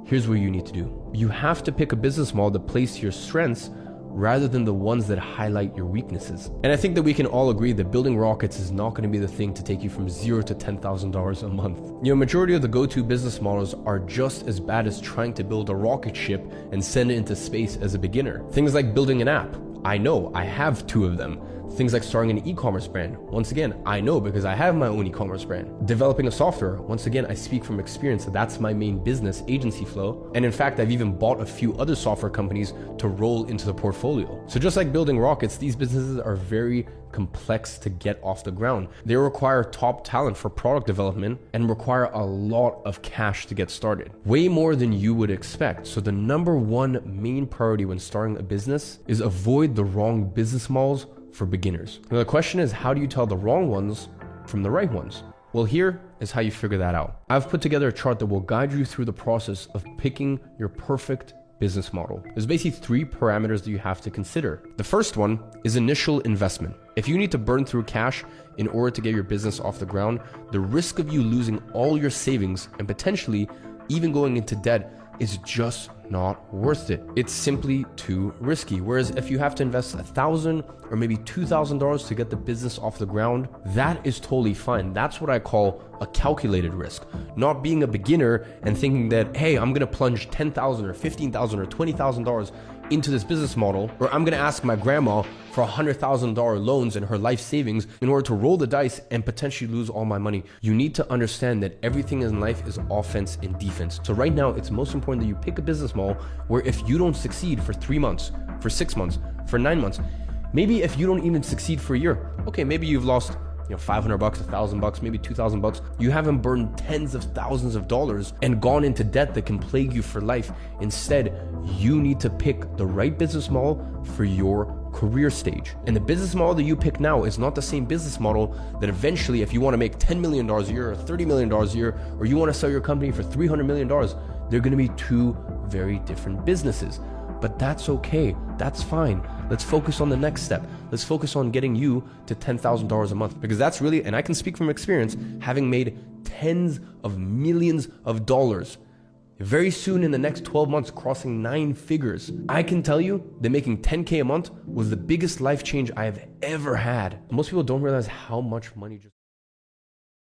here's what you need to do. You have to pick a business model that plays to your strengths rather than the ones that highlight your weaknesses. And I think that we can all agree that building rockets is not going to be the thing to take you from $0 to $10,000 a month. Majority of the go-to business models are just as bad as trying to build a rocket ship and send it into space as a beginner. Things like building an app. I know, I have 2 of them. Things like starting an e-commerce brand. Once again, I know because I have my own e-commerce brand. Developing a software. Once again, I speak from experience. That's my main business, Agency Flow. And in fact, I've even bought a few other software companies to roll into the portfolio. So just like building rockets, these businesses are very complex to get off the ground. They require top talent for product development and require a lot of cash to get started. Way more than you would expect. So the number one main priority when starting a business is avoid the wrong business models for beginners. Now the question is, how do you tell the wrong ones from the right ones? Well, here is how you figure that out. I've put together a chart that will guide you through the process of picking your perfect business model. There's basically 3 parameters that you have to consider. The first one is initial investment. If you need to burn through cash in order to get your business off the ground, the risk of you losing all your savings and potentially even going into debt is just not worth it. It's simply too risky. Whereas if you have to invest $1,000 or maybe $2,000 to get the business off the ground, that is totally fine. That's what I call a calculated risk. Not being a beginner and thinking that, hey, I'm gonna plunge $10,000 or $15,000 or $20,000 into this business model, or I'm gonna ask my grandma for $100,000 loans and her life savings in order to roll the dice and potentially lose all my money. You need to understand that everything in life is offense and defense. So right now, it's most important that you pick a business model where if you don't succeed for 3 months, for 6 months, for 9 months, maybe if you don't even succeed for a year, okay, maybe you've lost $500, $1,000, maybe $2,000. You haven't burned tens of thousands of dollars and gone into debt that can plague you for life. Instead, you need to pick the right business model for your career stage. And the business model that you pick now is not the same business model that eventually, if you want to make $10 million a year or $30 million a year, or you want to sell your company for $300 million, they're going to be 2 very different businesses. But that's okay. That's fine. Let's focus on the next step. Let's focus on getting you to $10,000 a month, because that's really, and I can speak from experience, having made tens of millions of dollars very soon in the next 12 months, crossing 9 figures. I can tell you that making 10K a month was the biggest life change I have ever had. Most people don't realize how much money just